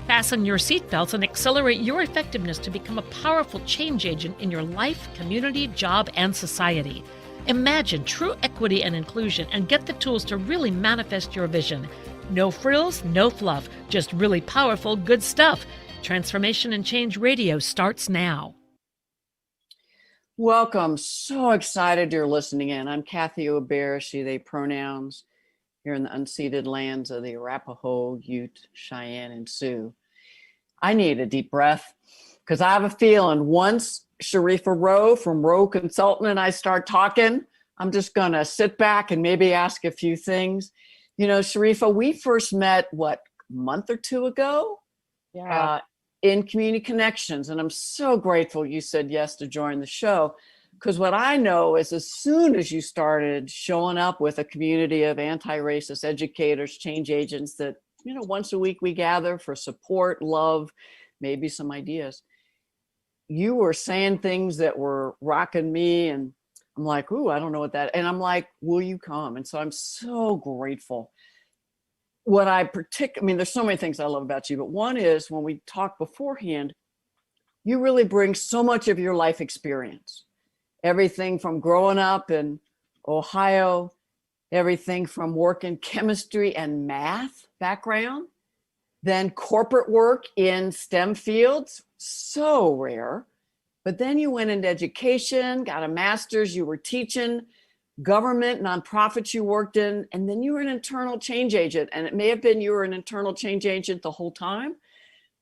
Fasten your seatbelts and accelerate your effectiveness to become a powerful change agent in your life, community, job, and society. Imagine true equity and inclusion and get the tools to really manifest your vision. No frills, no fluff, just really powerful, good stuff. Transformation and Change Radio starts now. Welcome. So excited you're listening in. I'm Kathy Obear, she, they pronouns, here in the unceded lands of the Arapaho, Ute, Cheyenne, and Sioux. I need a deep breath because I have a feeling once Sharifa Rowe from Rowe Consultant and I start talking, I'm just going to sit back and maybe ask a few things. You know, Sharifa, we first met, a month or two ago? Yeah. In Community Connections. And I'm so grateful you said yes to join the show. Because what I know is as soon as you started showing up with a community of anti-racist educators, change agents that, you know, once a week we gather for support, love, maybe some ideas, you were saying things that were rocking me. And I'm like, ooh, I don't know what that, and I'm like, will you come? And so I'm so grateful. What I there's so many things I love about you, but one is when we talked beforehand, you really bring so much of your life experience. Everything from growing up in Ohio, everything from work in chemistry and math background, then corporate work in STEM fields, so rare. But then you went into education, got a master's, you were teaching, government, nonprofits you worked in, and then you were an internal change agent. And it may have been you were an internal change agent the whole time,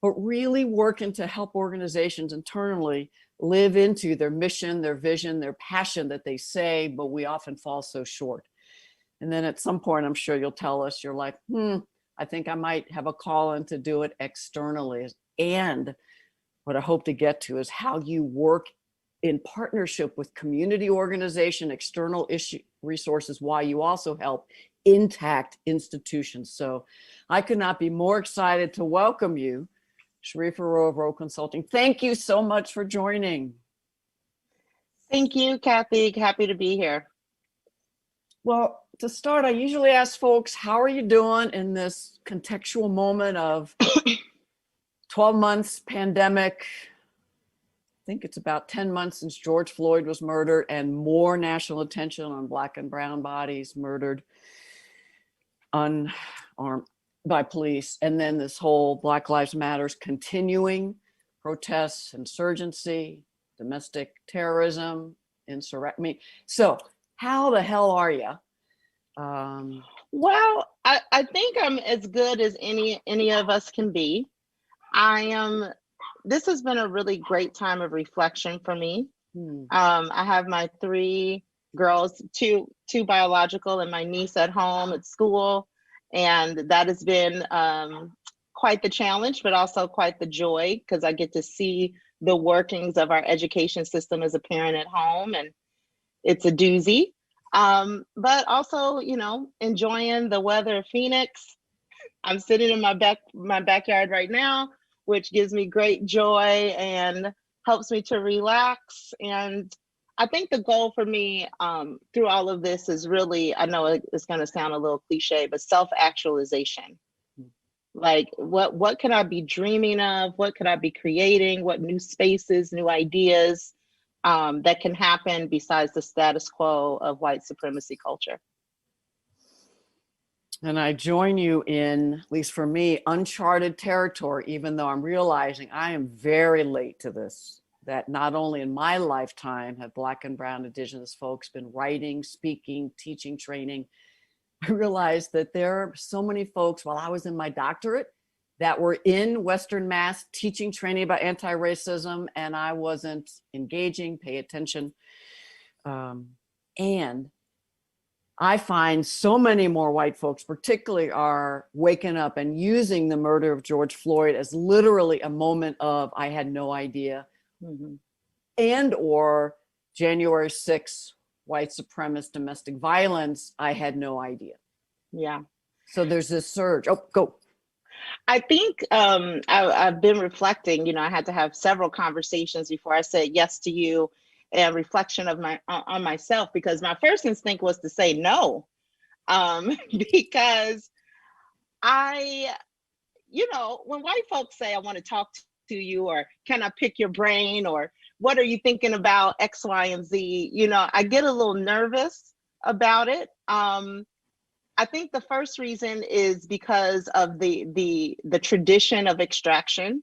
but really working to help organizations internally live into their mission, their vision, their passion that they say, but we often fall so short. And then at some point, I'm sure you'll tell us, you're like, I think I might have a call in to do it externally. And what I hope to get to is how you work in partnership with community organization, external issue resources, while you also help intact institutions. So I could not be more excited to welcome you, Sharifa Rowe of Rowe Consulting. Thank you so much for joining. Thank you, Kathy. Happy to be here. Well, to start, I usually ask folks, how are you doing in this contextual moment of 12 months pandemic? I think it's about 10 months since George Floyd was murdered, and more national attention on Black and brown bodies murdered unarmed by police. And then this whole Black Lives Matters continuing protests, insurgency, domestic terrorism, insurrection. So how the hell are you? Well, I think I'm as good as any of us can be. This has been a really great time of reflection for me. I have my 3 girls, two biological, and my niece at home at school. And that has been quite the challenge, but also quite the joy, because I get to see the workings of our education system as a parent at home, and it's a doozy. But also, you know, enjoying the weather of Phoenix. I'm sitting in my backyard right now, which gives me great joy and helps me to relax. And I think the goal for me through all of this is really, I know it's going to sound a little cliche, but self-actualization. Like what can I be dreaming of? What could I be creating? What new spaces, new ideas that can happen besides the status quo of white supremacy culture? And I join you in, at least for me, uncharted territory, even though I'm realizing I am very late to this, that not only in my lifetime have Black and brown Indigenous folks been writing, speaking, teaching, training. I realized that there are so many folks while I was in my doctorate that were in Western Mass teaching, training about anti-racism, and I wasn't engaging, pay attention. And I find so many more white folks particularly are waking up and using the murder of George Floyd as literally a moment of, I had no idea. And or January 6th, white supremacist domestic violence, I had no idea. Yeah. So there's this surge. Oh, go. I think I've been reflecting, you know, I had to have several conversations before I said yes to you, and reflection of on myself, because my first instinct was to say no, because when white folks say, I want to talk to you, or can I pick your brain, or what are you thinking about X, Y, and Z, I get a little nervous about it. I think the first reason is because of the tradition of extraction,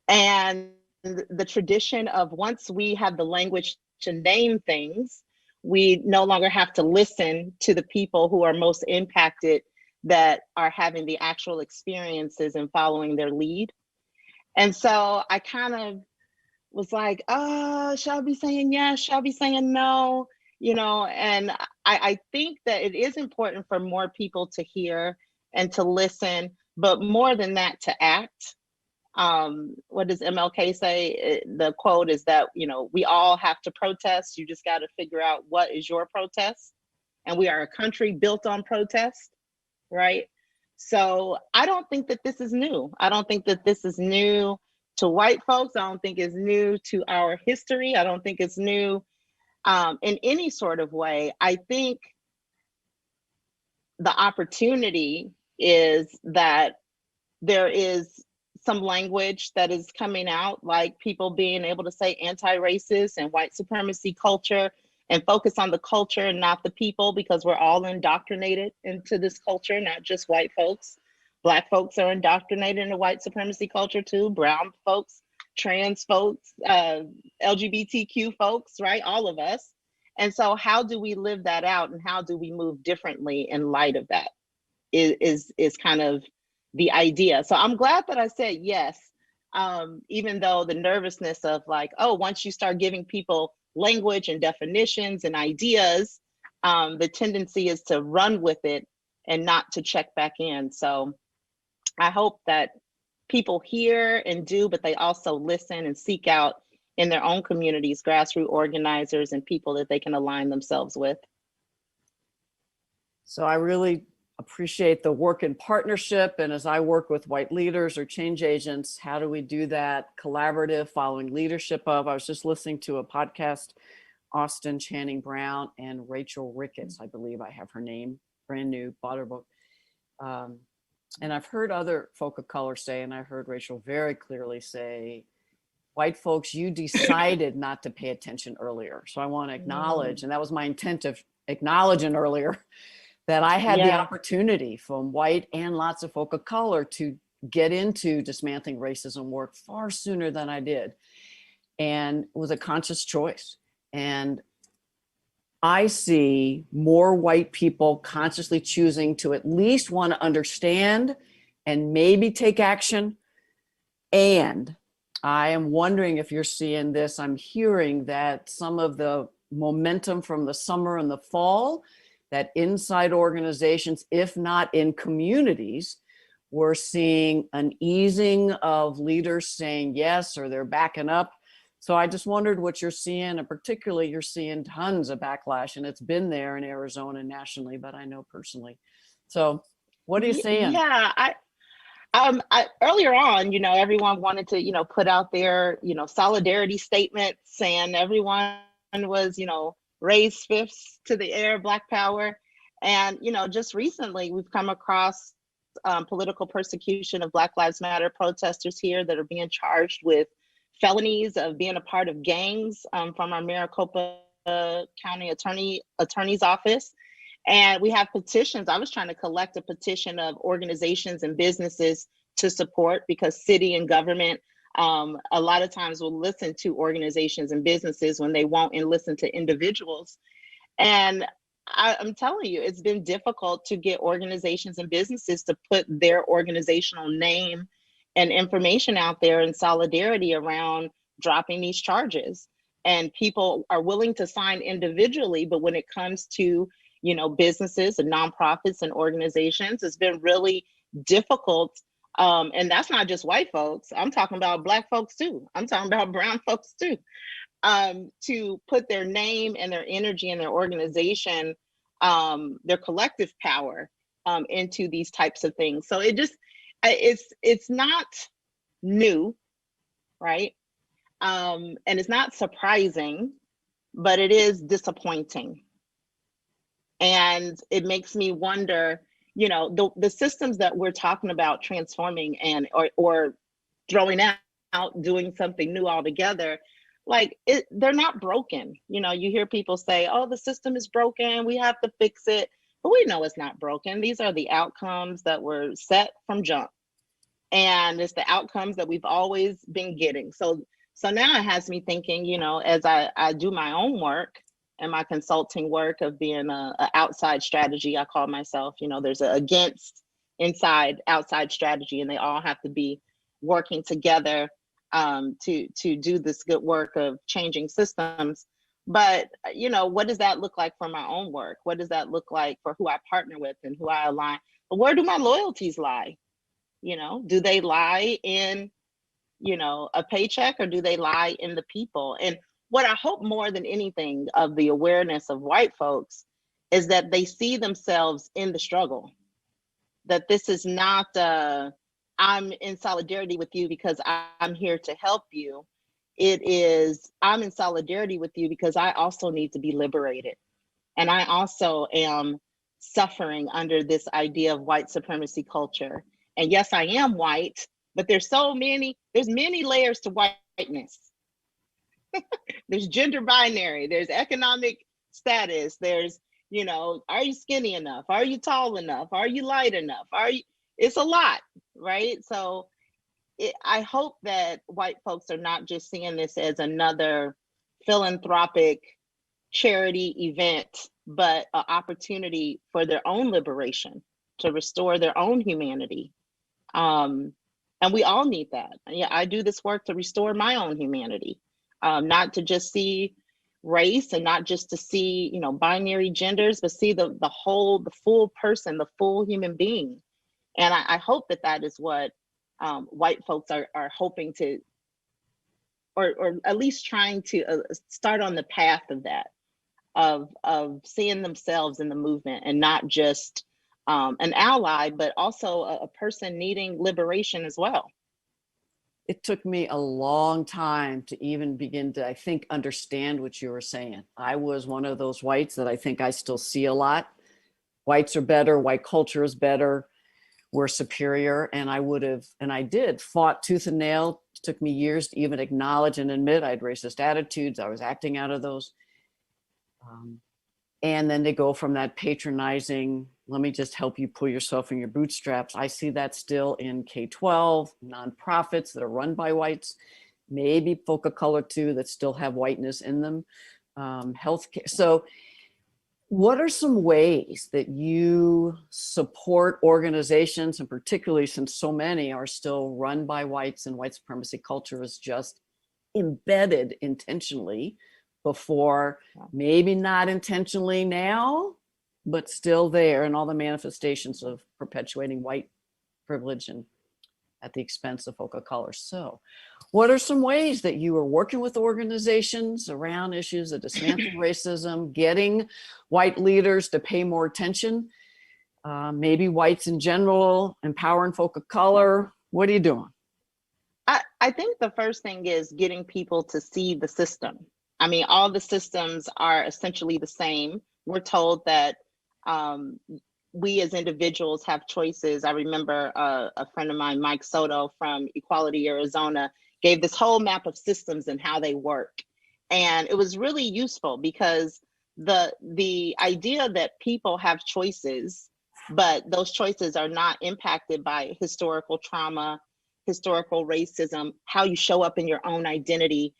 and the tradition of, once we have the language to name things, we no longer have to listen to the people who are most impacted, that are having the actual experiences and following their lead. And so I kind of was like, oh, shall I be saying yes? Shall I be saying no? And I think that it is important for more people to hear and to listen, but more than that, to act. What does MLK say? The quote is that, we all have to protest. You just got to figure out what is your protest. And we are a country built on protest, right? So I don't think that this is new. I don't think that this is new to white folks. I don't think it's new to our history. I don't think it's new in any sort of way. I think the opportunity is that there is some language that is coming out, like people being able to say anti-racist and white supremacy culture, and focus on the culture and not the people, because we're all indoctrinated into this culture, not just white folks. Black folks are indoctrinated into white supremacy culture too, brown folks, trans folks, LGBTQ folks, right? All of us. And so how do we live that out, and how do we move differently in light of that is kind of the idea. So I'm glad that I said yes, even though the nervousness of like, oh, once you start giving people language and definitions and ideas, the tendency is to run with it and not to check back in. So I hope that people hear and do, but they also listen and seek out in their own communities, grassroots organizers and people that they can align themselves with. So I really appreciate the work in partnership. And as I work with white leaders or change agents, how do we do that collaborative, following leadership of? I was just listening to a podcast, Austin Channing Brown and Rachel Ricketts, I believe I have her name, brand new, bought her book. And I've heard other folk of color say, and I heard Rachel very clearly say, white folks, you decided not to pay attention earlier. So I want to acknowledge, and that was my intent of acknowledging earlier, that I had the opportunity from white and lots of folk of color to get into dismantling racism work far sooner than I did. And it was a conscious choice. And I see more white people consciously choosing to at least want to understand and maybe take action. And I am wondering if you're seeing this. I'm hearing that some of the momentum from the summer and the fall, that inside organizations, if not in communities, we're seeing an easing of leaders saying yes, or they're backing up. So I just wondered what you're seeing, and particularly you're seeing tons of backlash, and it's been there in Arizona nationally, but I know personally. So what are you saying? Yeah, I earlier on, everyone wanted to, put out their, solidarity statements, saying everyone was, raise fists to the air, Black Power. And, just recently we've come across political persecution of Black Lives Matter protesters here that are being charged with felonies of being a part of gangs from our Maricopa County Attorney's Office. And we have petitions. I was trying to collect a petition of organizations and businesses to support, because city and government a lot of times will listen to organizations and businesses when they won't, and listen to individuals. And I'm telling you, it's been difficult to get organizations and businesses to put their organizational name and information out there in solidarity around dropping these charges. And people are willing to sign individually, but when it comes to, businesses and nonprofits and organizations, it's been really difficult. And that's not just white folks. I'm talking about Black folks too. I'm talking about brown folks too. To put their name and their energy and their organization, their collective power into these types of things. So it's not new, right? And it's not surprising, but it is disappointing. And it makes me wonder, the systems that we're talking about transforming or throwing out, doing something new altogether, like they're not broken. You hear people say, oh, the system is broken, we have to fix it. But we know it's not broken. These are the outcomes that were set from jump. And it's the outcomes that we've always been getting. So now it has me thinking, as I do my own work and my consulting work of being a outside strategy, I call myself, there's a against, inside, outside strategy, and they all have to be working together to do this good work of changing systems. But, what does that look like for my own work? What does that look like for who I partner with and who I align? But where do my loyalties lie? Do they lie in, a paycheck, or do they lie in the people? And what I hope more than anything of the awareness of white folks is that they see themselves in the struggle, that this is not, I'm in solidarity with you because I'm here to help you. It is, I'm in solidarity with you because I also need to be liberated. And I also am suffering under this idea of white supremacy culture. And yes, I am white, but there's many layers to whiteness. There's gender binary, there's economic status, there's, are you skinny enough? Are you tall enough? Are you light enough? It's a lot, right? So I hope that white folks are not just seeing this as another philanthropic charity event, but an opportunity for their own liberation, to restore their own humanity. And we all need that. Yeah, I do this work to restore my own humanity, not to just see race and not just to see, binary genders, but see the full person, the full human being. And I hope that is what white folks are hoping to, or at least trying to start on the path of that, of seeing themselves in the movement and not just an ally, but also a person needing liberation as well. It took me a long time to even begin to, I think, understand what you were saying. I was one of those whites that I think I still see a lot. Whites are better, white culture is better, we're superior. And I did fought tooth and nail. It took me years to even acknowledge and admit I had racist attitudes. I was acting out of those. And then they go from that patronizing, let me just help you pull yourself in your bootstraps. I see that still in K-12, nonprofits that are run by whites, maybe folk of color too, that still have whiteness in them, healthcare. So what are some ways that you support organizations, and particularly since so many are still run by whites and white supremacy culture is just embedded intentionally before, maybe not intentionally now, but still there, and all the manifestations of perpetuating white privilege and at the expense of folk of color. So what are some ways that you are working with organizations around issues of dismantling racism, getting white leaders to pay more attention, maybe whites in general, empowering folk of color? What are you doing? I think the first thing is getting people to see the system. I mean, all the systems are essentially the same. We're told that we as individuals have choices. I remember a friend of mine, Mike Soto from Equality Arizona, gave this whole map of systems and how they work. And it was really useful because the idea that people have choices, but those choices are not impacted by historical trauma, historical racism, how you show up in your own identity,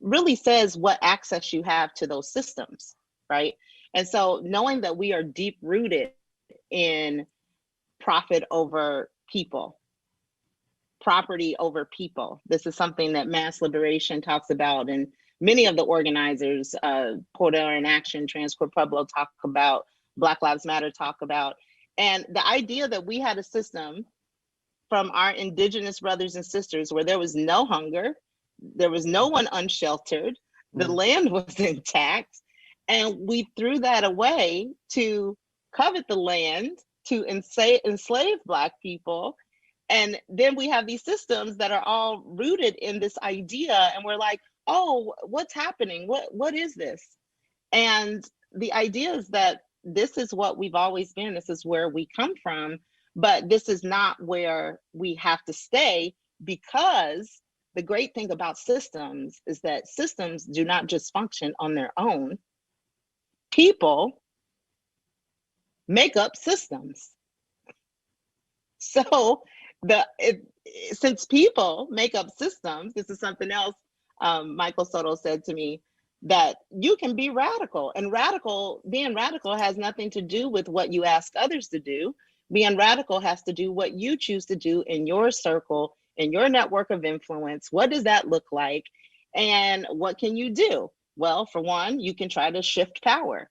really says what access you have to those systems, right? And so knowing that we are deep rooted in profit over people, property over people. This is something that mass liberation talks about, and many of the organizers, Porter in Action, Transcorp Pueblo talk about, Black Lives Matter talk about. And the idea that we had a system from our indigenous brothers and sisters where there was no hunger, there was no one unsheltered, the land was intact, and we threw that away to covet the land, to enslave Black people. And then we have these systems that are all rooted in this idea, and we're like, oh, what's happening? What is this? And the idea is that this is what we've always been. This is where we come from, but this is not where we have to stay, because the great thing about systems is that systems do not just function on their own. People make up systems. So since people make up systems, this is something else Michael Soto said to me, that you can be radical, and being radical has nothing to do with what you ask others to do. Being radical has to do what you choose to do in your circle, in your network of influence. What does that look like? And what can you do? Well, for one, you can try to shift power.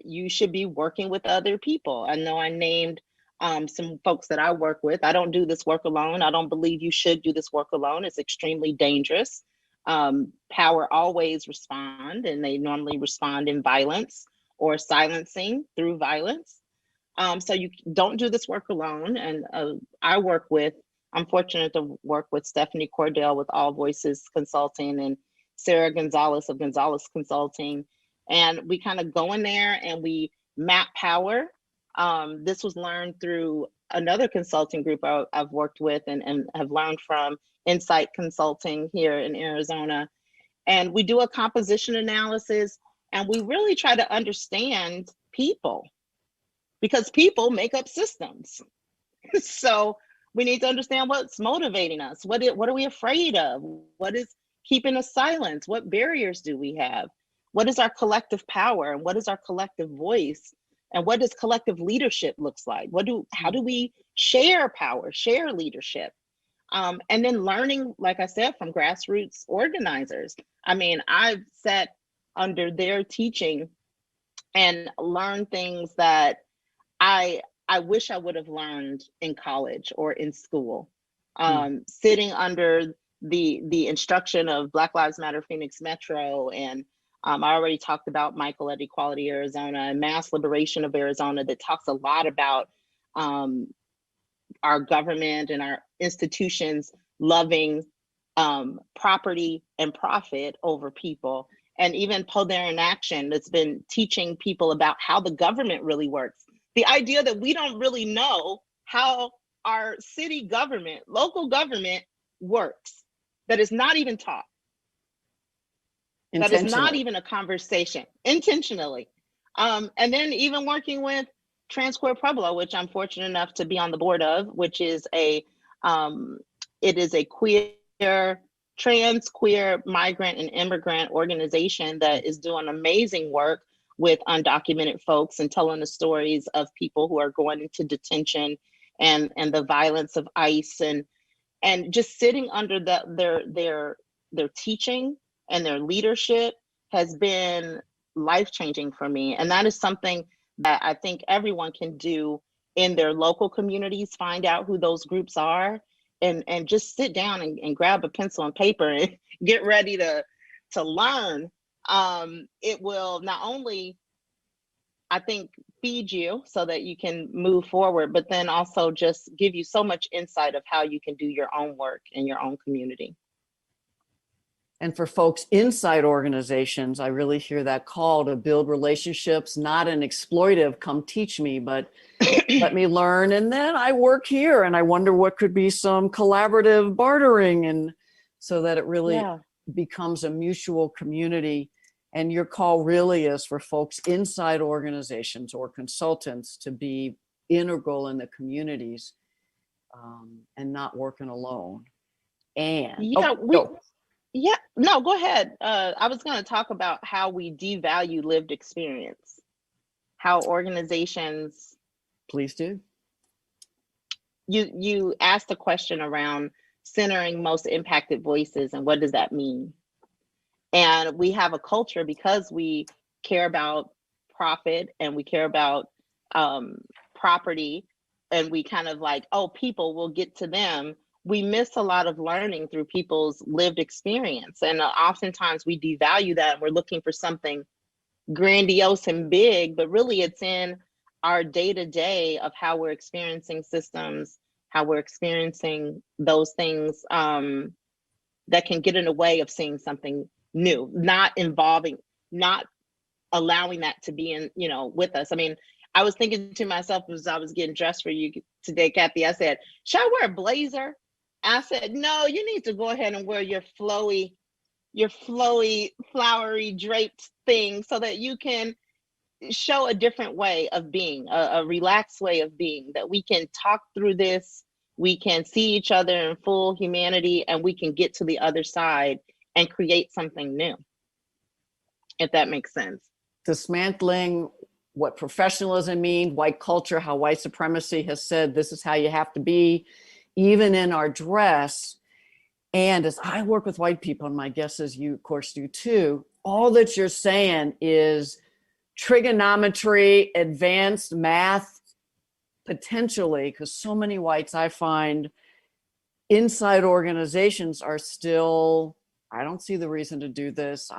You should be working with other people. I know I named some folks that I work with. I don't do this work alone. I don't believe you should do this work alone. It's extremely dangerous. Power always respond, and they normally respond in violence or silencing through violence. So you don't do this work alone. And I'm fortunate to work with Stephanie Cordell with All Voices Consulting and Sarah Gonzalez of Gonzalez Consulting. And we kind of go in there and we map power. This was learned through another consulting group I've worked with and have learned from, Insight Consulting here in Arizona. And we do a composition analysis, and we really try to understand people, because people make up systems. So we need to understand what's motivating us. What are we afraid of? What is keeping us silent? What barriers do we have? What is our collective power, and what is our collective voice? And what does collective leadership looks like? How do we share power, share leadership? And then learning, like I said, from grassroots organizers. I mean, I've sat under their teaching and learned things that I wish I would have learned in college or in school. Sitting under the instruction of Black Lives Matter Phoenix Metro, and I already talked about Michael at Equality Arizona and Mass Liberation of Arizona, that talks a lot about our government and our institutions loving property and profit over people. And even Poder in Action, that's been teaching people about how the government really works. The idea that we don't really know how our city government, local government works, that is not even taught. That is not even a conversation, intentionally. And then even working with Transqueer Pueblo, which I'm fortunate enough to be on the board of, which is it is a queer, trans, queer, migrant, and immigrant organization that is doing amazing work with undocumented folks and telling the stories of people who are going into detention and the violence of ICE, and just sitting under their teaching and their leadership has been life-changing for me. And that is something that I think everyone can do in their local communities, find out who those groups are, and just sit down and grab a pencil and paper and get ready to learn. It will not only, I think, feed you so that you can move forward, but then also just give you so much insight of how you can do your own work in your own community. And for folks inside organizations, I really hear that call to build relationships, not an exploitive, come teach me, but let me learn. And then I work here and I wonder what could be some collaborative bartering, and so that it really becomes a mutual community. And your call really is for folks inside organizations or consultants to be integral in the communities and not working alone. And go ahead. I was going to talk about how we devalue lived experience, how organizations. Please do. You asked a question around centering most impacted voices, and what does that mean? And we have a culture, because we care about profit and we care about property, and we kind of like, oh, people, will get to them. We miss a lot of learning through people's lived experience. And oftentimes we devalue that, and we're looking for something grandiose and big, but really it's in our day-to-day of how we're experiencing systems, how we're experiencing those things that can get in the way of seeing something new, not allowing that to be in, with us. I mean, I was thinking to myself as I was getting dressed for you today, Kathy, I said, should I wear a blazer? I said, no, you need to go ahead and wear your flowy, flowery draped thing so that you can show a different way of being, a relaxed way of being, that we can talk through this, we can see each other in full humanity, and we can get to the other side and create something new, if that makes sense. Dismantling what professionalism means, white culture, how white supremacy has said this is how you have to be, even in our dress. And as I work with white people, and my guess is you, of course, do too, all that you're saying is trigonometry, advanced math, potentially, because so many whites I find inside organizations are still, I don't see the reason to do this.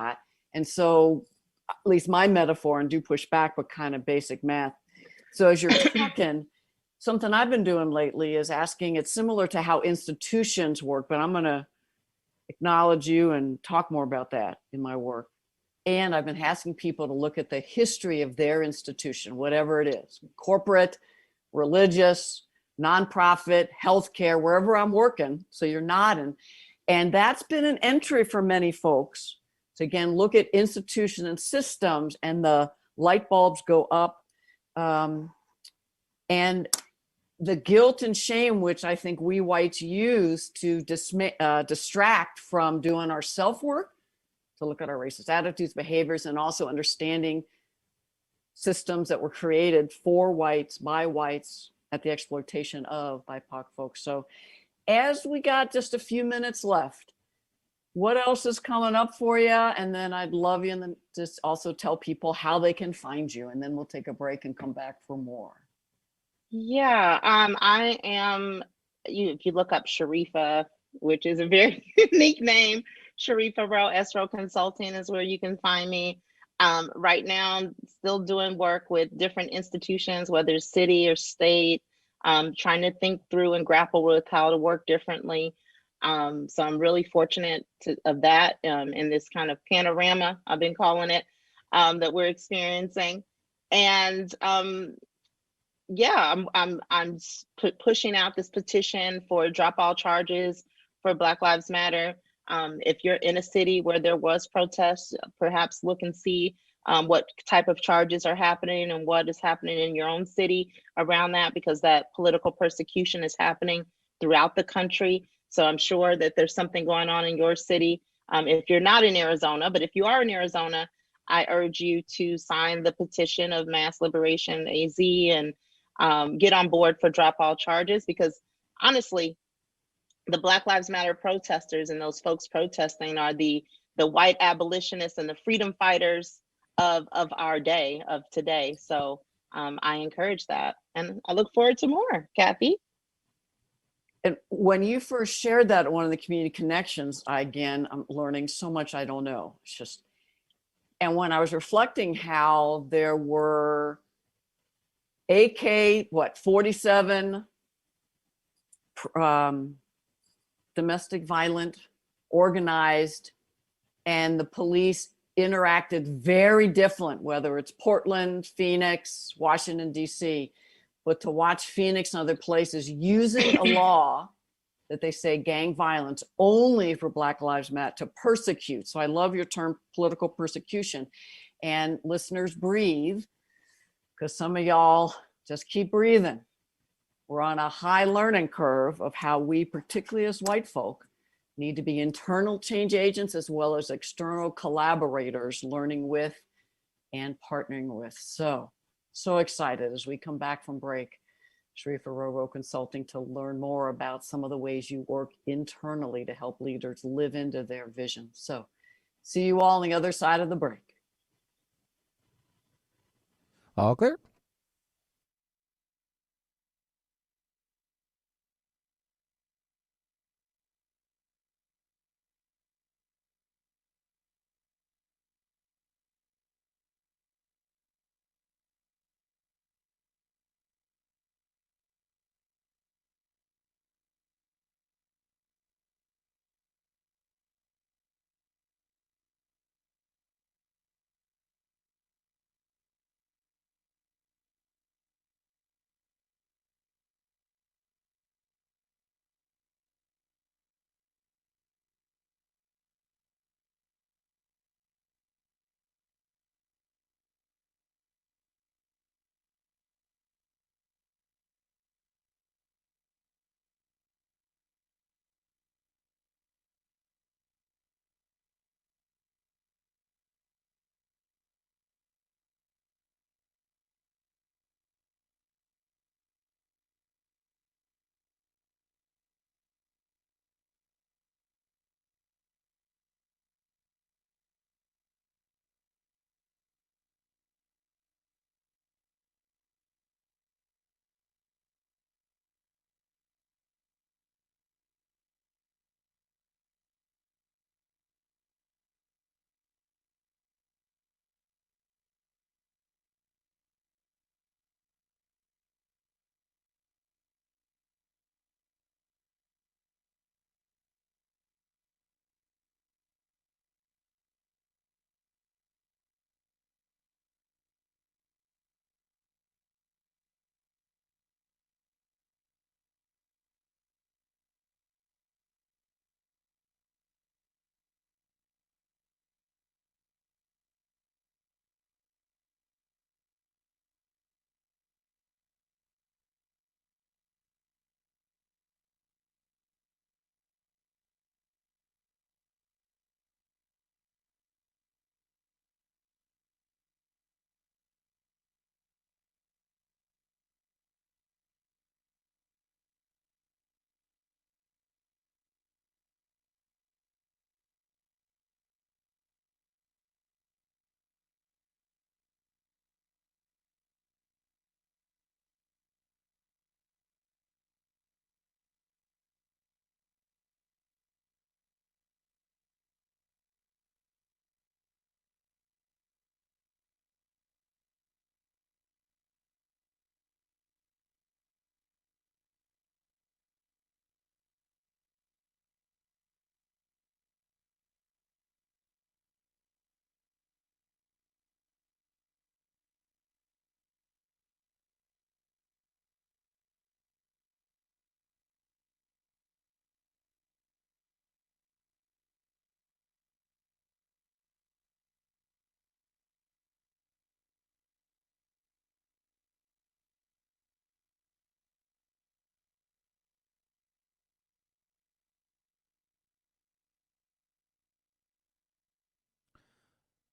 And so, at least my metaphor, and do push back, but kind of basic math. So as you're talking, something I've been doing lately is asking, it's similar to how institutions work, but I'm going to acknowledge you and talk more about that in my work. And I've been asking people to look at the history of their institution, whatever it is, corporate, religious, nonprofit, healthcare, wherever I'm working. So you're nodding. And that's been an entry for many folks to, again, look at institutions and systems, and the light bulbs go up. And the guilt and shame, which I think we whites use to distract from doing our self-work, to look at our racist attitudes, behaviors, and also understanding systems that were created for whites, by whites, at the exploitation of BIPOC folks. So as we got just a few minutes left, what else is coming up for you? And then I'd love you, and then just also tell people how they can find you, and then we'll take a break and come back for more. Yeah, I am, if you look up Sharifa, which is a very unique name, Sharifa Rowe, Rowe Consulting is where you can find me. Right now, I'm still doing work with different institutions, whether it's city or state, trying to think through and grapple with how to work differently. So I'm really fortunate of that in this kind of panorama, I've been calling it, that we're experiencing. And yeah, I'm pushing out this petition for drop all charges for Black Lives Matter. If you're in a city where there was protests, perhaps look and see what type of charges are happening and what is happening in your own city around that, because that political persecution is happening throughout the country. So I'm sure that there's something going on in your city. If you're not in Arizona, but if you are in Arizona, I urge you to sign the petition of Mass Liberation AZ and get on board for drop all charges, because honestly, the Black Lives Matter protesters and those folks protesting are the white abolitionists and the freedom fighters of our day, of today. So I encourage that, and I look forward to more, Kathy. And when you first shared that at one of the community connections, I'm learning so much I don't know. It's just, and when I was reflecting how there were AK-47 domestic violent, organized, and the police interacted very different, whether it's Portland, Phoenix, Washington, D.C., but to watch Phoenix and other places using a law that they say gang violence only for Black Lives Matter to persecute. So I love your term political persecution. And listeners, breathe, because some of y'all just keep breathing. We're on a high learning curve of how we, particularly as white folk, need to be internal change agents as well as external collaborators, learning with and partnering with. So excited as we come back from break, Sharifa Rowe Consulting, to learn more about some of the ways you work internally to help leaders live into their vision. So see you all on the other side of the break. All clear.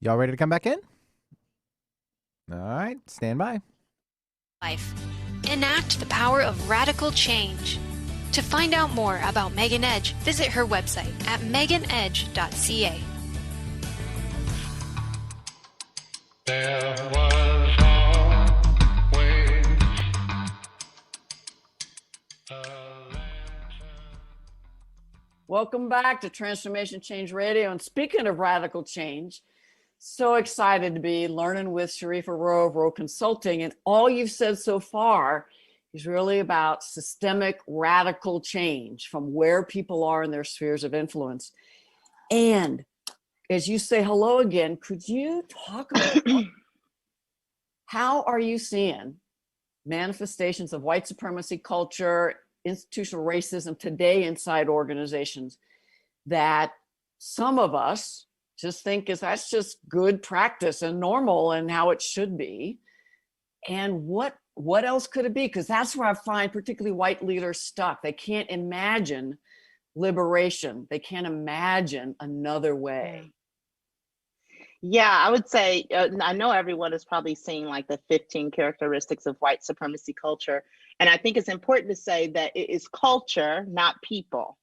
Y'all ready to come back in? All right, stand by. Life. Enact the power of radical change. To find out more about Megan Edge, visit her website at meganedge.ca. There was always a Welcome back to Transformation Change Radio. And speaking of radical change, so excited to be learning with Sharifa Rowe of Rowe Consulting. And all you've said so far is really about systemic radical change from where people are in their spheres of influence. And as you say hello again, could you talk about how are you seeing manifestations of white supremacy culture, institutional racism today inside organizations that some of us just think that's just good practice and normal and how it should be? And what else could it be? Because that's where I find particularly white leaders stuck. They can't imagine liberation. They can't imagine another way. Yeah, I would say, I know everyone is probably seeing like the 15 characteristics of white supremacy culture. And I think it's important to say that it is culture, not people.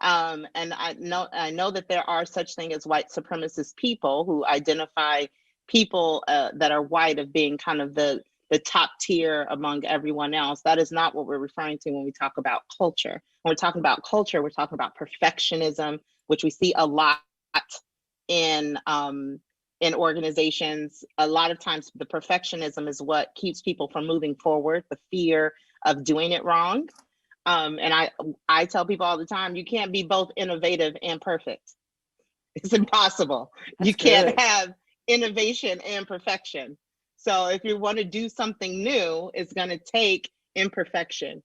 And I know that there are such things as white supremacist people who identify people that are white of being kind of the top tier among everyone else. That is not what we're referring to when we talk about culture. When we're talking about culture, we're talking about perfectionism, which we see a lot in organizations. A lot of times the perfectionism is what keeps people from moving forward, the fear of doing it wrong. And I tell people all the time, you can't be both innovative and perfect. It's impossible. You can't have innovation and perfection. So if you want to do something new, it's going to take imperfection.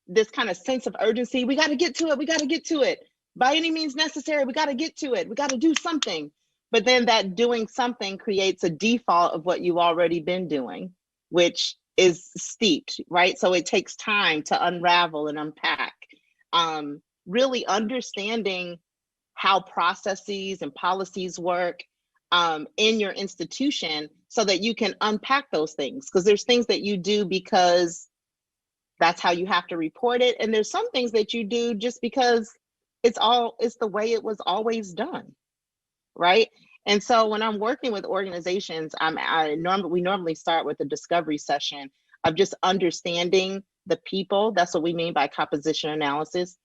This kind of sense of urgency, we got to get to it. We got to get to it. By any means necessary, we got to get to it. We got to do something. But then that doing something creates a default of what you've already been doing, which is steeped, right? So it takes time to unravel and unpack. Really understanding how processes and policies work in your institution so that you can unpack those things. Because there's things that you do because that's how you have to report it. And there's some things that you do just because it's the way it was always done, right? And so when I'm working with organizations, we normally start with a discovery session of just understanding the people. That's what we mean by composition analysis.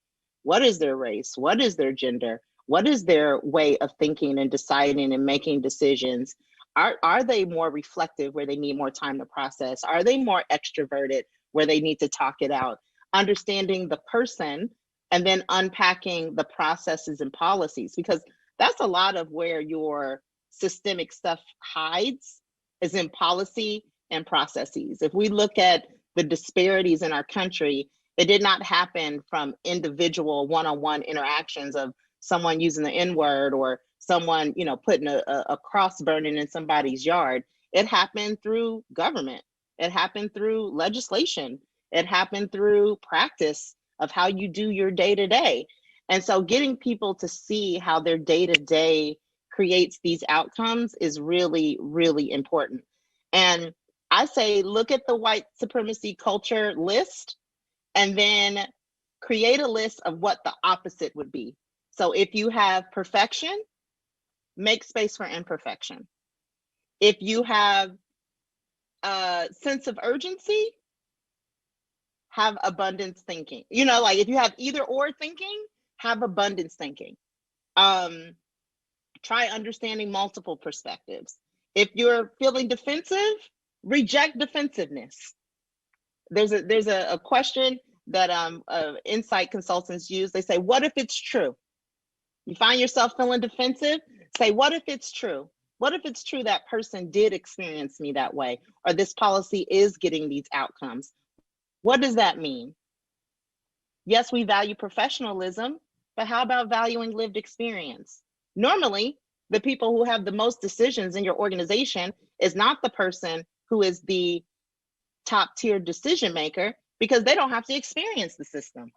What is their race? What is their gender? What is their way of thinking and deciding and making decisions? Are they more reflective where they need more time to process? Are they more extroverted where they need to talk it out? Understanding the person and then unpacking the processes and policies, because that's a lot of where your systemic stuff hides, is in policy and processes. If we look at the disparities in our country, it did not happen from individual one-on-one interactions of someone using the N-word or someone, putting a cross burning in somebody's yard. It happened through government. It happened through legislation. It happened through practice of how you do your day-to-day. And so getting people to see how their day-to-day creates these outcomes is really, really important. And I say, look at the white supremacy culture list and then create a list of what the opposite would be. So if you have perfection, make space for imperfection. If you have a sense of urgency, have abundance thinking. Like if you have either or thinking, have abundance thinking. Try understanding multiple perspectives. If you're feeling defensive, reject defensiveness. There's a question that insight consultants use. They say, what if it's true? You find yourself feeling defensive, say, what if it's true? What if it's true that person did experience me that way, or this policy is getting these outcomes? What does that mean? Yes, we value professionalism, but how about valuing lived experience? Normally, the people who have the most decisions in your organization is not the person who is the top tier decision maker, because they don't have to experience the system,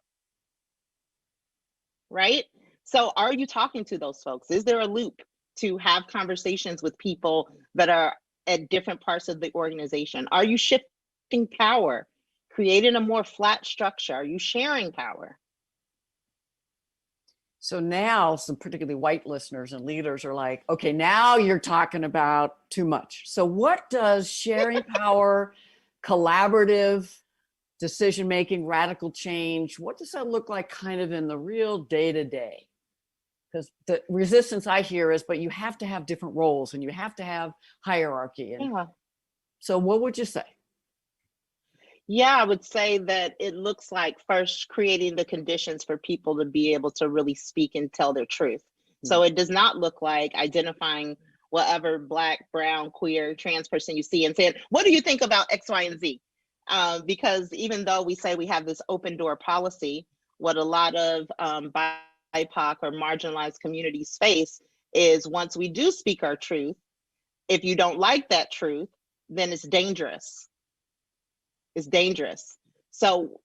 right? So are you talking to those folks? Is there a loop? to have conversations with people that are at different parts of the organization? Are you shifting power, creating a more flat structure? Are you sharing power? So now some particularly white listeners and leaders are like, okay, now you're talking about too much. So what does sharing power, collaborative decision-making, radical change, what does that look like kind of in the real day-to-day? Because the resistance I hear is, but you have to have different roles and you have to have hierarchy. And Yeah. so what would you say? Yeah, I would say that it looks like first creating the conditions for people to be able to really speak and tell their truth. So it does not look like identifying whatever Black, brown, queer, trans person you see and saying, what do you think about X, Y, and Z? Because even though we say we have this open door policy, what a lot of BIPOC or marginalized communities face is once we do speak our truth, if you don't like that truth, then it's dangerous. It's dangerous. So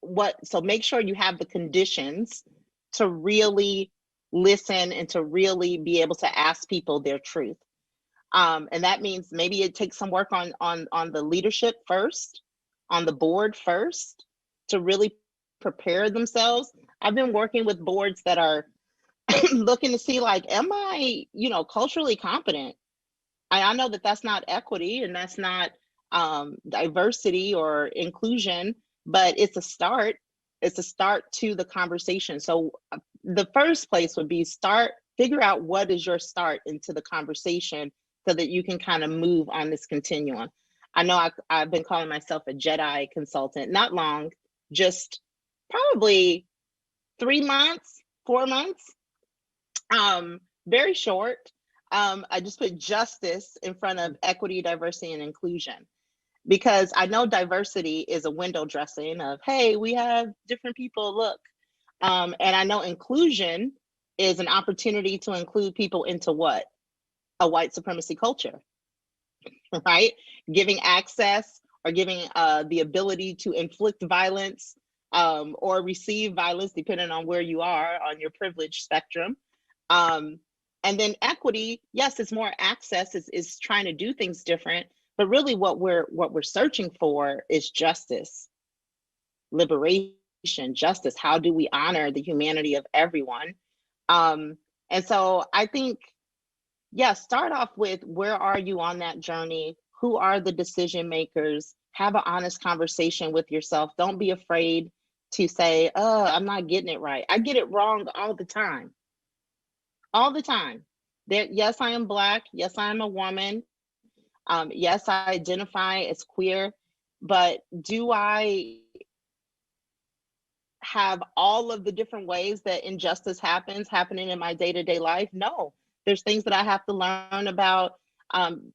make sure you have the conditions to really listen and to really be able to ask people their truth. And that means maybe it takes some work on the leadership first, on the board first, to really prepare themselves. I've been working with boards that are looking to see, like, am I, culturally competent? I know that that's not equity and that's not diversity or inclusion, but it's a start. It's a start to the conversation. So the first place would be figure out what is your start into the conversation so that you can kind of move on this continuum. I know I've been calling myself a Jedi consultant, not long, just probably 3 months, 4 months, very short. I just put justice in front of equity, diversity, and inclusion, because I know diversity is a window dressing of, hey, we have different people, look. And I know inclusion is an opportunity to include people into what? A white supremacy culture, right? Giving access or giving the ability to inflict violence or receive violence, depending on where you are on your privilege spectrum. And then equity, yes, it's more access, it's trying to do things different, but really what we're searching for is justice, liberation, justice. How do we honor the humanity of everyone? And so I think, start off with, where are you on that journey? Who are the decision makers? Have an honest conversation with yourself. Don't be afraid to say, oh, I'm not getting it right. I get it wrong all the time. All the time. Yes, I am Black. Yes, I am a woman. Yes, I identify as queer. But do I have all of the different ways that injustice happening in my day-to-day life? No. There's things that I have to learn about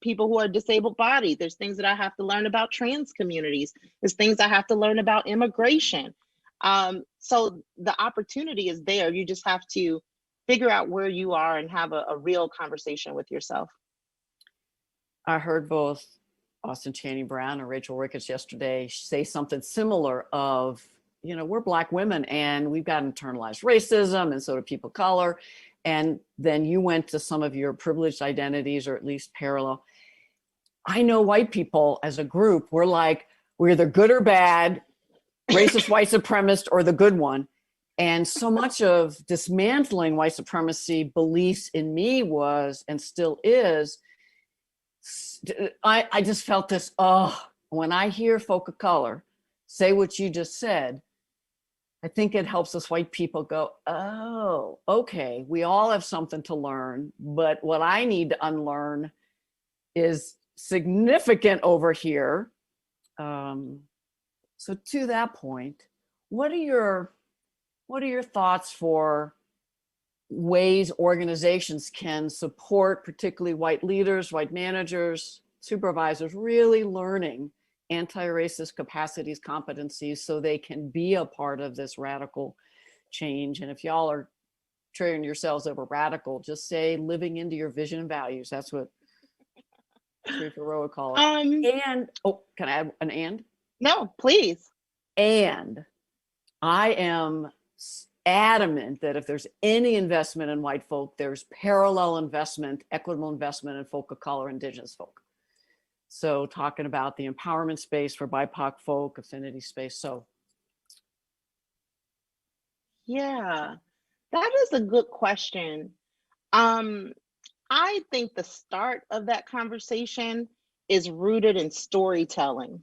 people who are disabled bodied. There's things that I have to learn about trans communities. There's things I have to learn about immigration. So the opportunity is there. You just have to figure out where you are and have a real conversation with yourself. I heard both Austin Channing Brown and Rachel Ricketts yesterday say something similar of, we're Black women and we've got internalized racism, and so do people of color. And then you went to some of your privileged identities, or at least parallel. I know white people as a group, we're either good or bad, racist, white supremacist, or the good one. And so much of dismantling white supremacy beliefs in me was, and still is, I just felt this, when I hear folk of color say what you just said, I think it helps us white people go, oh, okay, we all have something to learn, but what I need to unlearn is significant over here. So to that point, what are your thoughts for ways organizations can support particularly white leaders, white managers, supervisors, really learning anti-racist capacities, competencies, so they can be a part of this radical change? And if y'all are trading yourselves over radical, just say living into your vision and values. That's what Sharifa Rowe would call it. And, can I add an and? No, please. And I am adamant that if there's any investment in white folk, there's parallel investment, equitable investment in folk of color, indigenous folk. So talking about the empowerment space for BIPOC folk, affinity space. So Yeah, that is a good question. Um, I think the start of that conversation is rooted in storytelling.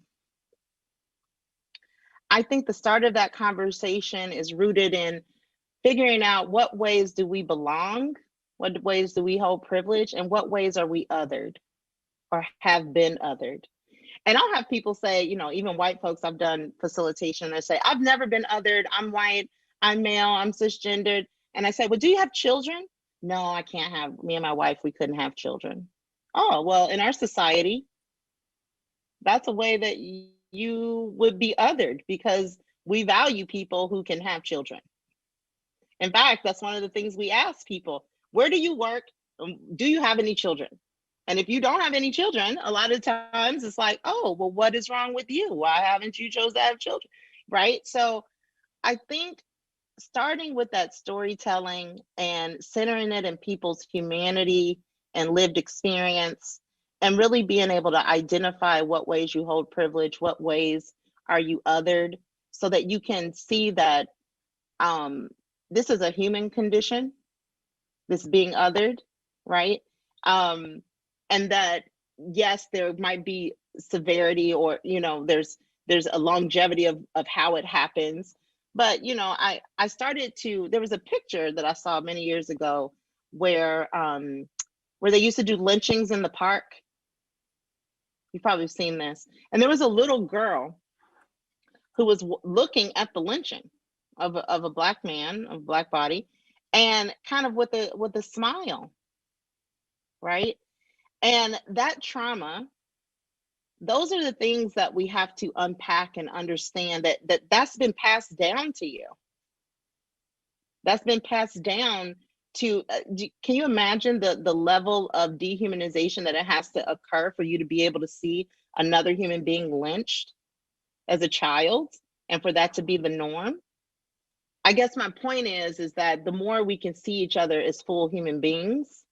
I think the start of that conversation is rooted in figuring out what ways do we belong, what ways do we hold privilege, and what ways are we othered or have been othered. And I'll have people say, you know, even white folks, I've done facilitation, they say, I've never been othered, I'm white, I'm male, I'm cisgendered. And I say, well, do you have children? No, I can't have, me and my wife, we couldn't have children. Oh, well, in our society, that's a way that you would be othered because we value people who can have children. In fact, that's one of the things we ask people. Where do you work? Do you have any children? And if you don't have any children, a lot of times it's like, oh, well, what is wrong with you? Why haven't you chose to have children? Right? So I think starting with that storytelling and centering it in people's humanity and lived experience, and really being able to identify what ways you hold privilege, what ways are you othered, so that you can see that this is a human condition, this being othered, right? And that, yes, there might be severity, or, you know, there's a longevity of how it happens. But, you know, I started to, there was a picture that I saw many years ago where they used to do lynchings in the park. You've probably seen this. And there was a little girl who was looking at the lynching of a black man, of a black body, and kind of with a smile, right? And that trauma, those are the things that we have to unpack and understand, that's been passed down to you. That's been passed down to, can you imagine the level of dehumanization that it has to occur for you to be able to see another human being lynched as a child, and for that to be the norm? I guess my point is that the more we can see each other as full human beings,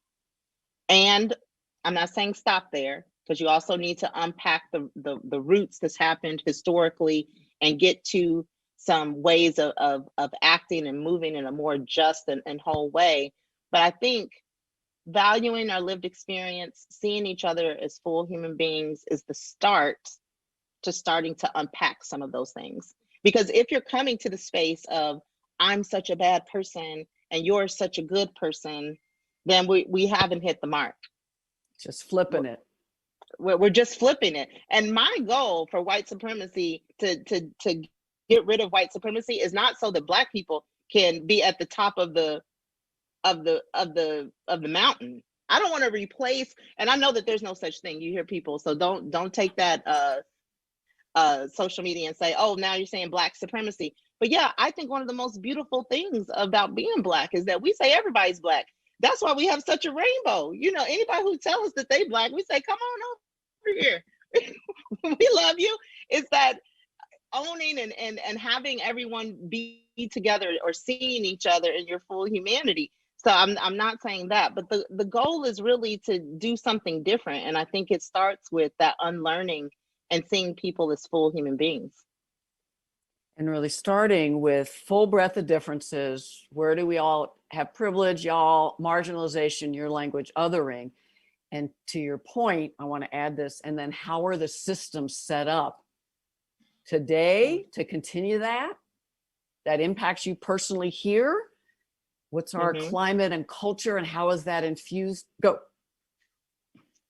and I'm not saying stop there, because you also need to unpack the roots that's happened historically and get to some ways of acting and moving in a more just and whole way. But I think valuing our lived experience, seeing each other as full human beings, is the start to starting to unpack some of those things. Because if you're coming to the space of, I'm such a bad person and you're such a good person, then we haven't hit the mark. just flipping it. We're just flipping it. And my goal for white supremacy, to get rid of white supremacy, is not so that Black people can be at the top of the mountain. I don't want to replace, and I know that there's no such thing. You hear people, so don't take that social media and say, oh, now you're saying Black supremacy. But yeah, I think one of the most beautiful things about being Black is that we say everybody's Black. That's why we have such a rainbow. You know, anybody who tells us that they Black, we say, come on over here. We love you. It's that owning and having everyone be together, or seeing each other in your full humanity. So I'm not saying that, but the goal is really to do something different. And I think it starts with that unlearning and seeing people as full human beings. And really starting with full breadth of differences. Where do we all have privilege, y'all, marginalization, your language, othering? And to your point, I want to add this, and then how are the systems set up today to continue that impacts you personally here? What's our climate and culture, and how is that infused? Go.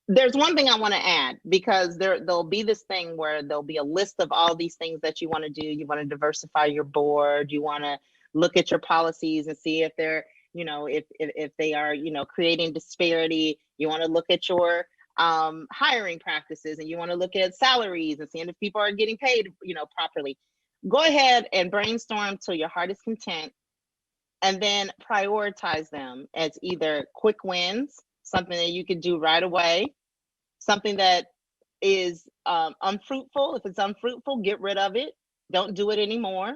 There's one thing I want to add, because there'll be this thing where there'll be a list of all these things that you want to do. You want to diversify your board. You want to look at your policies and see if they're, you know, if they are, you know, creating disparity. You want to look at your hiring practices, and you want to look at salaries and seeing if people are getting paid, you know, properly. Go ahead and brainstorm till your heart is content, and then prioritize them as either quick wins, something that you can do right away, something that is unfruitful. If it's unfruitful, get rid of it. Don't do it anymore.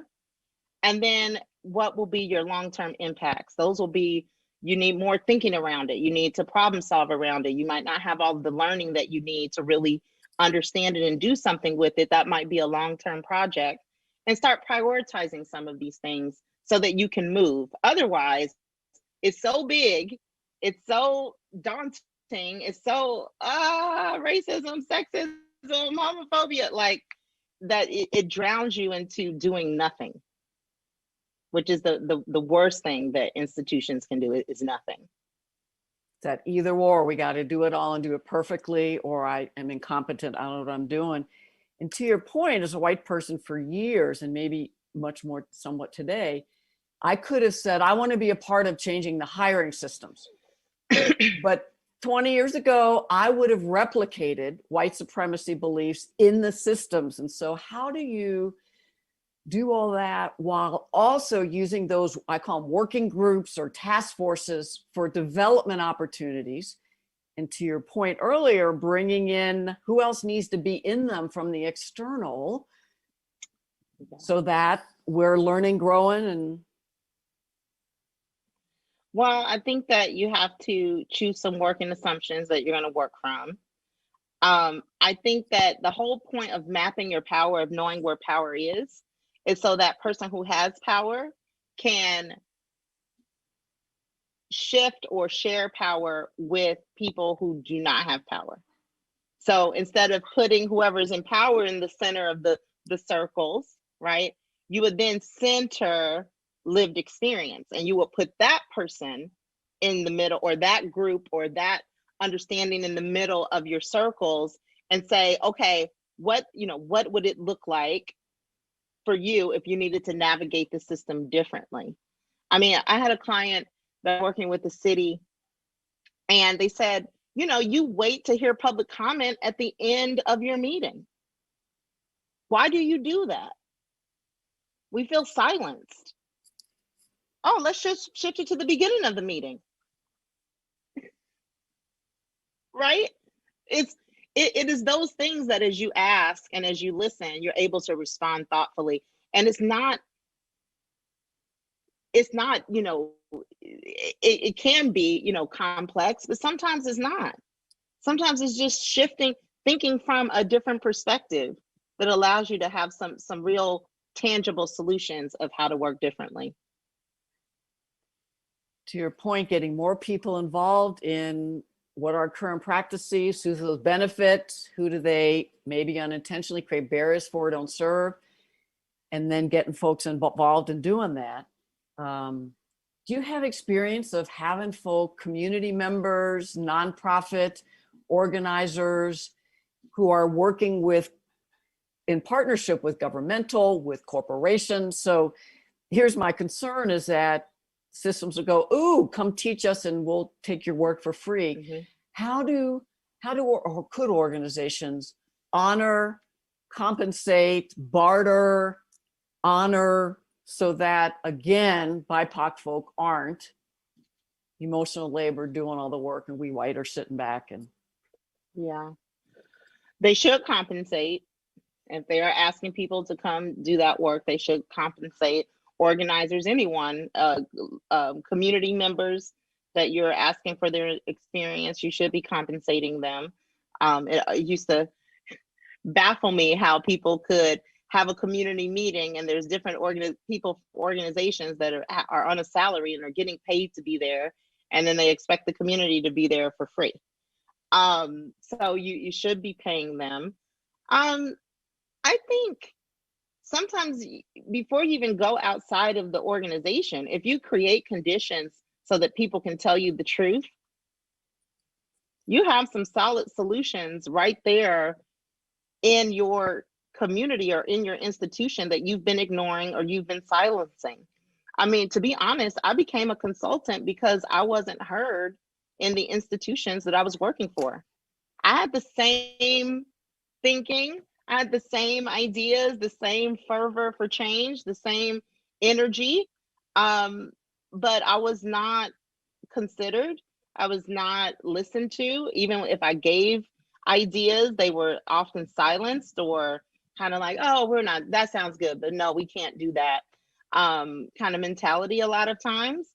And then what will be your long-term impacts? Those will be, you need more thinking around it. You need to problem solve around it. You might not have all the learning that you need to really understand it and do something with it. That might be a long-term project. And start prioritizing some of these things so that you can move. Otherwise, it's so big, it's so daunting, it's so racism, sexism, homophobia, like that it drowns you into doing nothing, which is the worst thing that institutions can do, is nothing. That either or, we got to do it all and do it perfectly, or I am incompetent, I don't know what I'm doing. And to your point, as a white person for years, and maybe much more somewhat today, I could have said, I want to be a part of changing the hiring systems. But 20 years ago, I would have replicated white supremacy beliefs in the systems. And so how do you do all that while also using those, I call them working groups or task forces for development opportunities? And to your point earlier, bringing in who else needs to be in them from the external, so that we're learning, growing, and well, I think that you have to choose some working assumptions that you're going to work from. I think that the whole point of mapping your power, of knowing where power is so that person who has power can shift or share power with people who do not have power. So instead of putting whoever's in power in the center of the circles, right, you would then center lived experience, and you would put that person in the middle, or that group or that understanding in the middle of your circles, and say, okay, what would it look like for you if you needed to navigate the system differently? I mean, I had a client that working with the city, and they said, you wait to hear public comment at the end of your meeting. Why do you do that? We feel silenced. Oh, let's just shift it to the beginning of the meeting. Right? It is those things that as you ask and as you listen, you're able to respond thoughtfully. And it's not, it can be, complex, but sometimes it's not. Sometimes it's just shifting, thinking from a different perspective that allows you to have some real tangible solutions of how to work differently. To your point, getting more people involved in what are current practices, who those benefit, who do they maybe unintentionally create barriers for, don't serve, and then getting folks involved in doing that. Do you have experience of having folk, community members, nonprofit organizers who are working in partnership with governmental, with corporations? So here's my concern, is that systems will go, ooh, come teach us and we'll take your work for free. Mm-hmm. How do or could organizations honor, compensate, barter, honor, so that, again, BIPOC folk aren't emotional labor doing all the work and we white are sitting back? And yeah, they should compensate. If they are asking people to come do that work, they should compensate. Organizers, anyone, community members that you're asking for their experience, you should be compensating them. It used to baffle me how people could have a community meeting and there's different organizations that are on a salary and are getting paid to be there, and then they expect the community to be there for free. So you should be paying them. I think sometimes before you even go outside of the organization, if you create conditions so that people can tell you the truth, you have some solid solutions right there in your community or in your institution that you've been ignoring or you've been silencing. I mean, to be honest, I became a consultant because I wasn't heard in the institutions that I was working for. I had the same thinking, I had the same ideas, the same fervor for change, the same energy, but I was not considered. I was not listened to. Even if I gave ideas, they were often silenced or kind of like, oh, that sounds good, but no, we can't do that. kind of mentality a lot of times.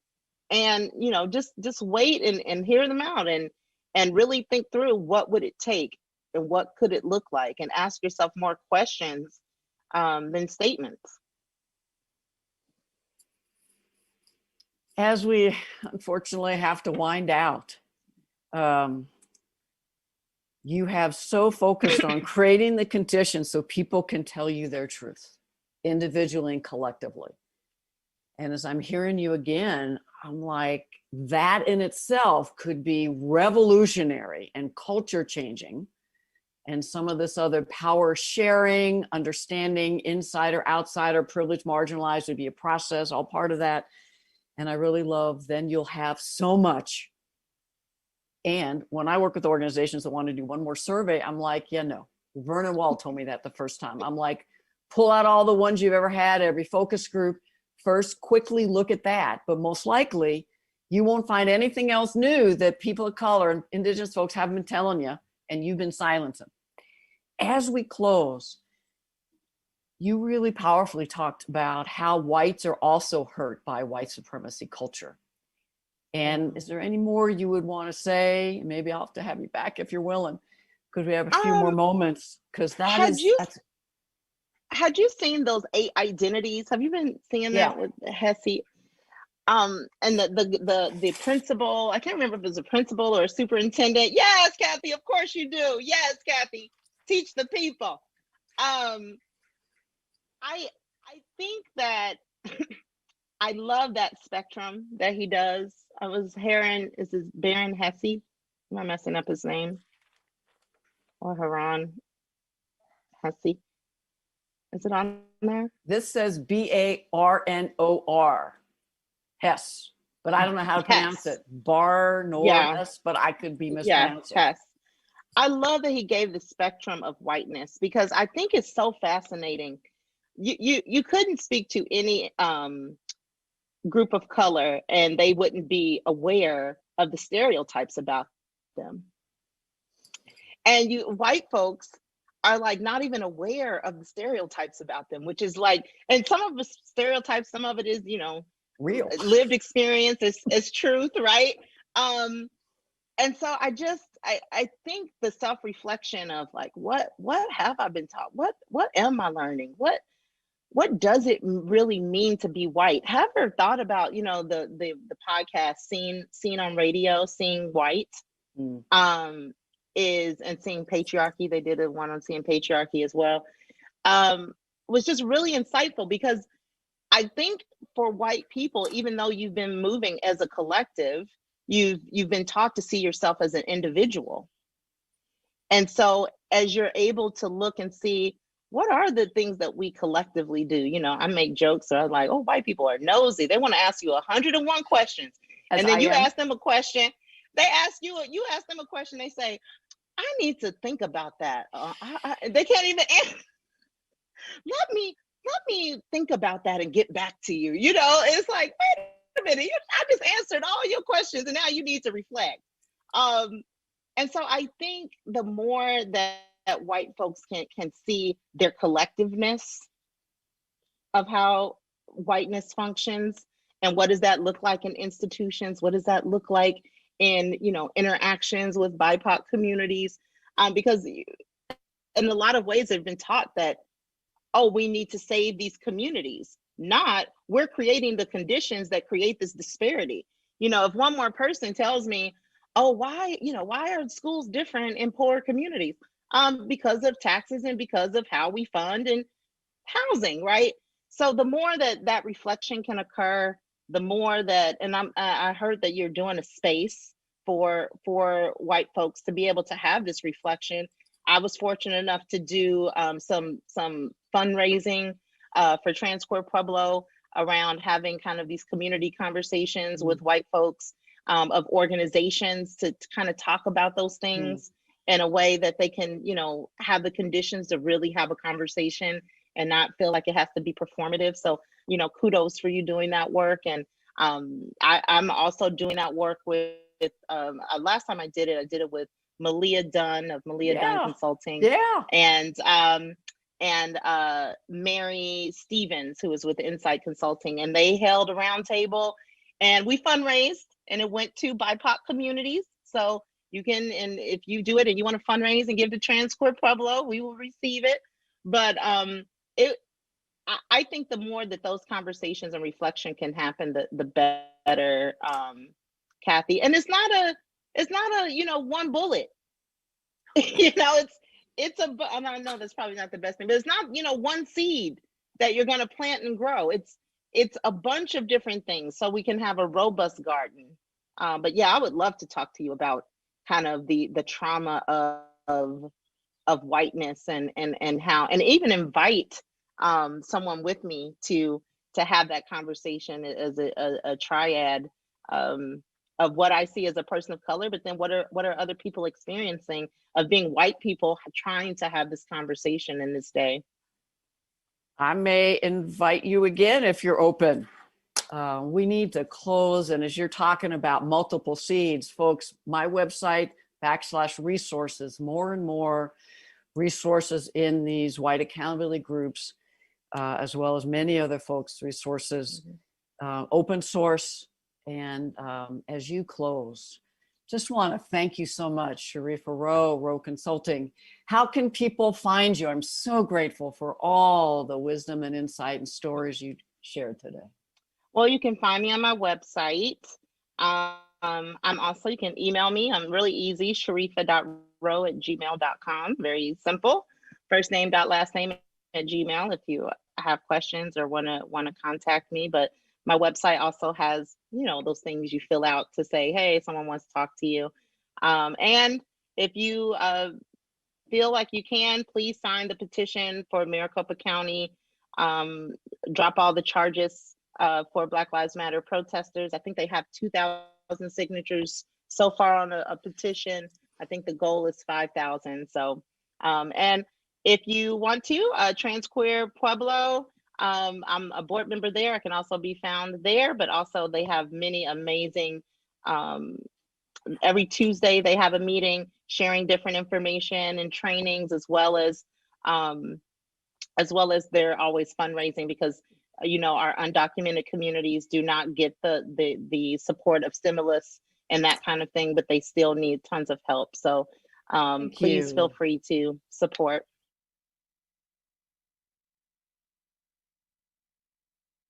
And, you know, just wait and hear them out and really think through what would it take and what could it look like, and ask yourself more questions than statements. As we unfortunately have to wind out, you have so focused on creating the conditions so people can tell you their truth, individually and collectively. And as I'm hearing you again, I'm like, that in itself could be revolutionary and culture changing. And some of this other power sharing, understanding, insider, outsider, privileged, marginalized would be a process, all part of that. And I really love, then you'll have so much. And when I work with organizations that want to do one more survey, I'm like, yeah, no. Vernon Wall told me that the first time. I'm like, pull out all the ones you've ever had, every focus group. First, quickly look at that. But most likely, you won't find anything else new that people of color and Indigenous folks haven't been telling you, and you've been silencing. As we close, you really powerfully talked about how whites are also hurt by white supremacy culture. And is there any more you would want to say? Maybe I'll have to have you back if you're willing, because we have a few more moments. Because had you seen those 8 identities? Have you been seeing that with Hesse? And the principal, I can't remember if it was a principal or a superintendent. Yes, Kathy, of course you do. Yes, Kathy, teach the people. I think that I love that spectrum that he does. I was hearing, is this Baron Hesse? Am I messing up his name? Or Haran Hesse? Is it on there? This says Barnor, Hess, but I don't know how to pronounce it. Hess, but I could be mispronouncing. Hess. I love that he gave the spectrum of whiteness, because I think it's so fascinating. You couldn't speak to any group of color and they wouldn't be aware of the stereotypes about them. And you white folks are like not even aware of the stereotypes about them, which is like, and some of the stereotypes, some of it is, you know, real lived experience is truth, right? And so I think the self-reflection of like, what have I been taught? What am I learning? What does it really mean to be white? Have you ever thought about, you know, the podcast Seen on Radio, Seeing White, is, and Seeing Patriarchy. They did a one on Seeing Patriarchy as well. Was just really insightful, because I think for white people, even though you've been moving as a collective, you've been taught to see yourself as an individual. And so as you're able to look and see, what are the things that we collectively do? You know, I make jokes, so I'm like, oh, white people are nosy. They want to ask you 101 questions. And then you ask them a question, they ask them a question, they say, I need to think about that. They can't even answer. Let me think about that and get back to you. You know, it's like, wait a minute, I just answered all your questions and now you need to reflect. And so I think the more that white folks can see their collectiveness of how whiteness functions, and what does that look like in institutions, what does that look like in, you know, interactions with BIPOC communities, because in a lot of ways they've been taught that, oh, we need to save these communities, not we're creating the conditions that create this disparity. You know, if one more person tells me, oh, why are schools different in poor communities? Because of taxes and because of how we fund and housing, right? So the more that reflection can occur, the more that, and I heard that you're doing a space for white folks to be able to have this reflection. I was fortunate enough to do some fundraising for Transcorp Pueblo around having kind of these community conversations with white folks of organizations to kind of talk about those things in a way that they can, you know, have the conditions to really have a conversation and not feel like it has to be performative. So, you know, kudos for you doing that work. And I'm also doing that work with, last time I did it with Malia Dunn of Malia Dunn Consulting. Yeah. Mary Stevens, who was with Insight Consulting, and they held a roundtable, and we fundraised, and it went to BIPOC communities. So you can, and if you do it and you want to fundraise and give to TransQueer Pueblo, we will receive it. But I think the more that those conversations and reflection can happen, the better, Kathy. And it's not a one bullet. And I know that's probably not the best thing, but it's not one seed that you're going to plant and grow. It's a bunch of different things, so we can have a robust garden. But yeah, I would love to talk to you about kind of the trauma of whiteness and how, and even invite someone with me to have that conversation as a triad of what I see as a person of color, but then what are other people experiencing of being white people trying to have this conversation in this day. I may invite you again if you're open. We need to close. And as you're talking about multiple seeds, folks, my website, /resources, more and more resources in these white accountability groups, as well as many other folks' resources, open source. And as you close, just want to thank you so much, Sharifa Rowe Consulting. How can people find you? I'm so grateful for all the wisdom and insight and stories you shared today. Well, you can find me on my website. You can email me. I'm really easy, sharifa.rowe@gmail.com. Very simple. First name dot last name at Gmail if you have questions or want to contact me. But my website also has, those things you fill out to say, hey, someone wants to talk to you. And if you feel like you can, please sign the petition for Maricopa County. Drop all the charges for Black Lives Matter protesters. I think they have 2,000 signatures so far on a petition. I think the goal is 5,000. So, and if you want to, TransQueer Pueblo, I'm a board member there. I can also be found there, but also they have many amazing, every Tuesday they have a meeting sharing different information and trainings, as well as they're always fundraising, because our undocumented communities do not get the support of stimulus and that kind of thing, but they still need tons of help. So please feel free to support.